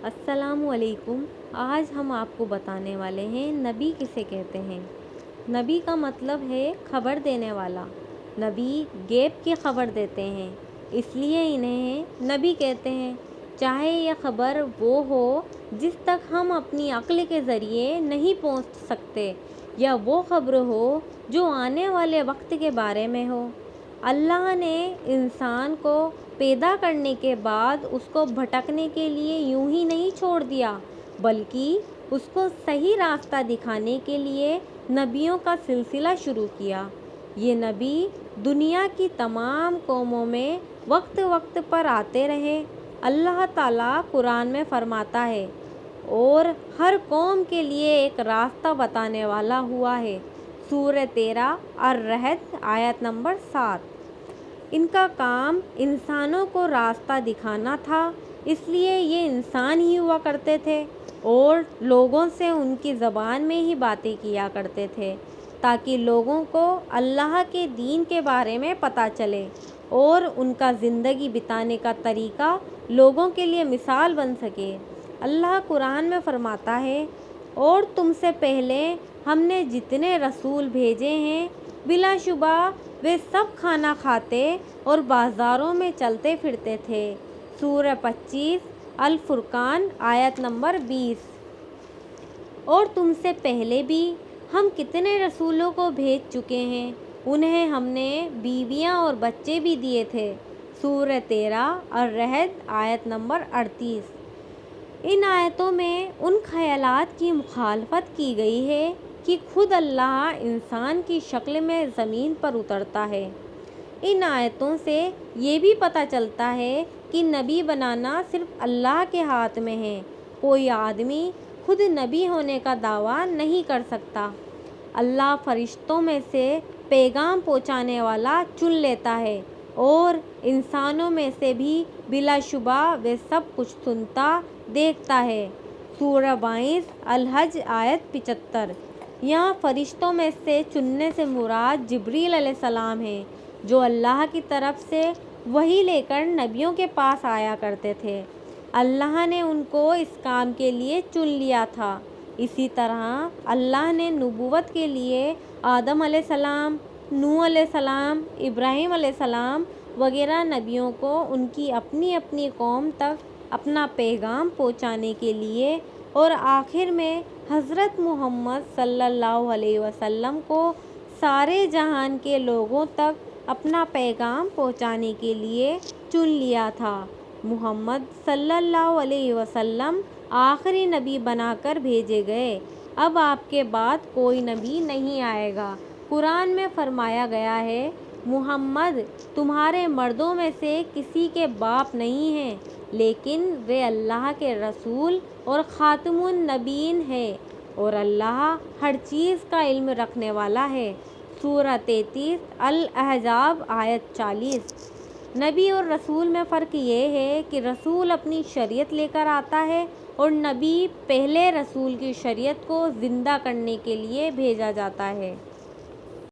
السلام علیکم۔ آج ہم آپ کو بتانے والے ہیں نبی کسے کہتے ہیں۔ نبی کا مطلب ہے خبر دینے والا۔ نبی غیب کی خبر دیتے ہیں، اس لیے انہیں نبی کہتے ہیں۔ چاہے یہ خبر وہ ہو جس تک ہم اپنی عقل کے ذریعے نہیں پہنچ سکتے، یا وہ خبر ہو جو آنے والے وقت کے بارے میں ہو۔ اللہ نے انسان کو پیدا کرنے کے بعد اس کو بھٹکنے کے لیے یوں ہی نہیں چھوڑ دیا، بلکہ اس کو صحیح راستہ دکھانے کے لیے نبیوں کا سلسلہ شروع کیا۔ یہ نبی دنیا کی تمام قوموں میں وقت وقت پر آتے رہے۔ اللہ تعالیٰ قرآن میں فرماتا ہے، اور ہر قوم کے لیے ایک راستہ بتانے والا ہوا ہے۔ سورہ 13 الرعد آیت نمبر 7۔ ان کا کام انسانوں کو راستہ دکھانا تھا، اس لیے یہ انسان ہی ہوا کرتے تھے اور لوگوں سے ان کی زبان میں ہی باتیں کیا کرتے تھے، تاکہ لوگوں کو اللہ کے دین کے بارے میں پتہ چلے اور ان کا زندگی بتانے کا طریقہ لوگوں کے لیے مثال بن سکے۔ اللہ قرآن میں فرماتا ہے، اور تم سے پہلے ہم نے جتنے رسول بھیجے ہیں، بلا شبہ وہ سب کھانا کھاتے اور بازاروں میں چلتے پھرتے تھے۔ سورہ 25 الفرقان آیت نمبر 20۔ اور تم سے پہلے بھی ہم کتنے رسولوں کو بھیج چکے ہیں، انہیں ہم نے بیویاں اور بچے بھی دیے تھے۔ سورہ 13 الرعد آیت نمبر 38۔ ان آیتوں میں ان خیالات کی مخالفت کی گئی ہے کہ خود اللہ انسان کی شکل میں زمین پر اترتا ہے۔ ان آیتوں سے یہ بھی پتہ چلتا ہے کہ نبی بنانا صرف اللہ کے ہاتھ میں ہے۔ کوئی آدمی خود نبی ہونے کا دعویٰ نہیں کر سکتا۔ اللہ فرشتوں میں سے پیغام پہنچانے والا چن لیتا ہے، اور انسانوں میں سے بھی بلا شبہ وہ سب کچھ سنتا دیکھتا ہے۔ سورہ 22 الحج آیت 75۔ یہاں فرشتوں میں سے چننے سے مراد جبریل علیہ السلام ہیں، جو اللہ کی طرف سے وحی لے کر نبیوں کے پاس آیا کرتے تھے۔ اللہ نے ان کو اس کام کے لیے چن لیا تھا۔ اسی طرح اللہ نے نبوت کے لیے آدم علیہ السلام، نوح علیہ السلام، ابراہیم علیہ السلام وغیرہ نبیوں کو ان کی اپنی اپنی قوم تک اپنا پیغام پہنچانے کے لیے، اور آخر میں حضرت محمد صلی اللہ علیہ وسلم کو سارے جہان کے لوگوں تک اپنا پیغام پہنچانے کے لیے چن لیا تھا۔ محمد صلی اللہ علیہ وسلم آخری نبی بنا کر بھیجے گئے۔ اب آپ کے بعد کوئی نبی نہیں آئے گا۔ قرآن میں فرمایا گیا ہے، محمد تمہارے مردوں میں سے کسی کے باپ نہیں ہیں، لیکن وہ اللہ کے رسول اور خاتم النبیین ہے، اور اللہ ہر چیز کا علم رکھنے والا ہے۔ سورہ 33 الاحزاب آیت 40۔ نبی اور رسول میں فرق یہ ہے کہ رسول اپنی شریعت لے کر آتا ہے، اور نبی پہلے رسول کی شریعت کو زندہ کرنے کے لیے بھیجا جاتا ہے۔